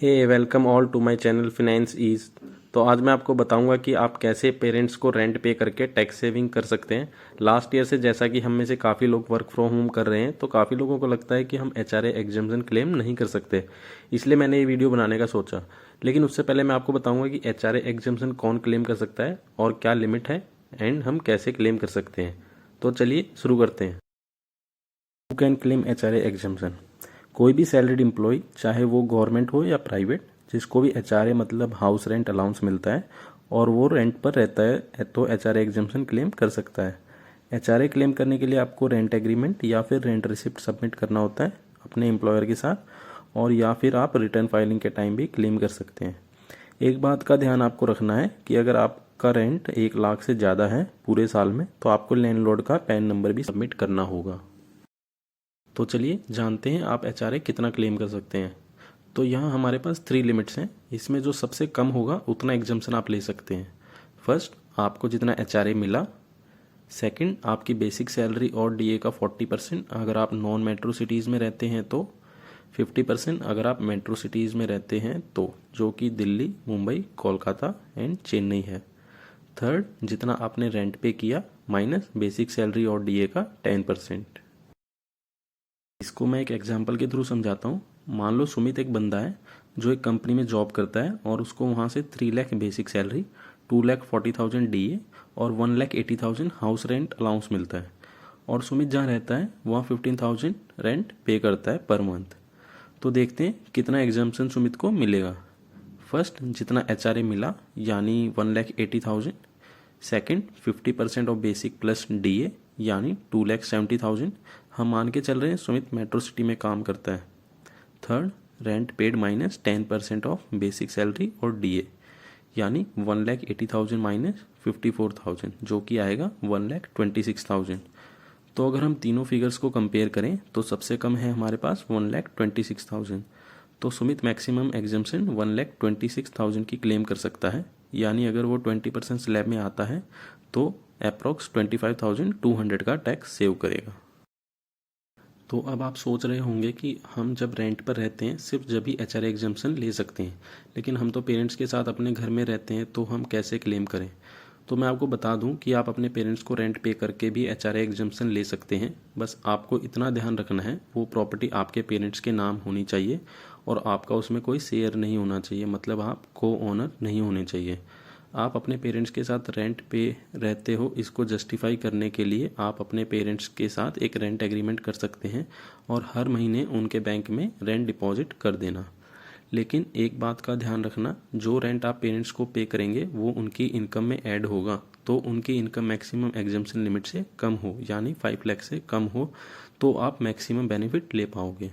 Hey welcome all to my channel finance ease. तो आज मैं आपको बताऊंगा कि आप कैसे पेरेंट्स को रेंट पे करके टैक्स सेविंग कर सकते हैं। लास्ट ईयर से जैसा कि हम में से काफ़ी लोग वर्क फ्रॉम होम कर रहे हैं, तो काफ़ी लोगों को लगता है कि हम HRA एग्जम्पशन क्लेम नहीं कर सकते। इसलिए मैंने ये वीडियो बनाने का सोचा। लेकिन उससे पहले मैं आपको बताऊँगा कि HRA एग्जम्पशन कौन क्लेम कर सकता है और क्या लिमिट है एंड हम कैसे क्लेम कर सकते हैं। तो चलिए शुरू करते हैं। You can claim HRA exemption. कोई भी सैलरीड एम्प्लॉय, चाहे वो गवर्नमेंट हो या प्राइवेट, जिसको भी HRA मतलब हाउस रेंट अलाउंस मिलता है और वो रेंट पर रहता है, तो HRA एग्जम्पशन क्लेम कर सकता है। HRA क्लेम करने के लिए आपको रेंट एग्रीमेंट या फिर रेंट रिसिप्ट सबमिट करना होता है अपने एम्प्लॉयर के साथ, और या फिर आप रिटर्न फाइलिंग के टाइम भी क्लेम कर सकते हैं। एक बात का ध्यान आपको रखना है कि अगर आपका रेंट 1 लाख से ज़्यादा है पूरे साल में, तो आपको लैंडलॉर्ड का पैन नंबर भी सबमिट करना होगा। तो चलिए जानते हैं आप HRA कितना क्लेम कर सकते हैं। तो यहाँ हमारे पास 3 लिमिट्स हैं। इसमें जो सबसे कम होगा उतना एग्जम्पशन आप ले सकते हैं। फर्स्ट, आपको जितना HRA मिला। सेकंड, आपकी बेसिक सैलरी और DA का 40% अगर आप नॉन मेट्रो सिटीज़ में रहते हैं तो, 50% अगर आप मेट्रो सिटीज़ में रहते हैं तो, जो कि दिल्ली, मुंबई, कोलकाता एंड चेन्नई है। थर्ड, जितना आपने रेंट पे किया माइनस बेसिक सैलरी और DA का 10%। इसको मैं एक एग्जांपल के थ्रू समझाता हूँ। मान लो सुमित एक बंदा है जो एक कंपनी में जॉब करता है और उसको वहाँ से 3 लाख बेसिक सैलरी, 2,40,000 DA और 1,80,000 हाउस रेंट अलाउंस मिलता है। और सुमित जहाँ रहता है वहाँ 15,000 रेंट पे करता है पर मंथ। तो देखते हैं कितना एग्जाम्पशन सुमित को मिलेगा। फर्स्ट, जितना HRA मिला यानी 1,80,000। Second, 50% of basic plus DA यानी 2,70,000। हम मान के चल रहे हैं सुमित मेट्रो सिटी में काम करता है। Third, rent paid minus 10% of basic salary और DA यानी 1,80,000 माइनस 54,000, जो कि आएगा 1,26,000। तो अगर हम तीनों फिगर्स को कंपेयर करें तो सबसे कम है हमारे पास 1,26,000। तो सुमित मैक्सिमम एग्जम्पशन 1,26,000 की क्लेम कर सकता है। यानी अगर वो 20% स्लैब में आता है तो अप्रॉक्स 25,200 का टैक्स सेव करेगा। तो अब आप सोच रहे होंगे कि हम जब रेंट पर रहते हैं सिर्फ जब ही HRA एग्जम्पशन ले सकते हैं, लेकिन हम तो पेरेंट्स के साथ अपने घर में रहते हैं, तो हम कैसे क्लेम करें। तो मैं आपको बता दूं कि आप अपने पेरेंट्स को रेंट पे करके भी HRA एग्जम्पशन ले सकते हैं। बस आपको इतना ध्यान रखना है, वो प्रॉपर्टी आपके पेरेंट्स के नाम होनी चाहिए और आपका उसमें कोई शेयर नहीं होना चाहिए, मतलब आप को ओनर नहीं होने चाहिए। आप अपने पेरेंट्स के साथ रेंट पे रहते हो, इसको जस्टिफाई करने के लिए आप अपने पेरेंट्स के साथ एक रेंट एग्रीमेंट कर सकते हैं और हर महीने उनके बैंक में रेंट डिपॉजिट कर देना। लेकिन एक बात का ध्यान रखना, जो रेंट आप पेरेंट्स को पे करेंगे वो उनकी इनकम में ऐड होगा, तो उनकी इनकम मैक्सिमम एग्जम्पशन लिमिट से कम हो यानी 5 लाख से कम हो, तो आप मैक्सिमम बेनिफिट ले पाओगे।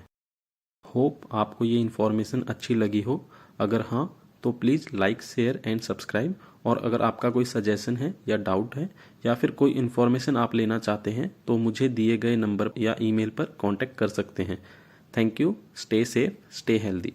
होप आपको ये इन्फॉर्मेशन अच्छी लगी हो। अगर हाँ तो please like, share and subscribe. और अगर आपका कोई सजेशन है या डाउट है या फिर कोई इन्फॉर्मेशन आप लेना चाहते हैं तो मुझे दिए गए नंबर या ईमेल पर कांटेक्ट कर सकते हैं। Thank you. Stay safe, stay healthy.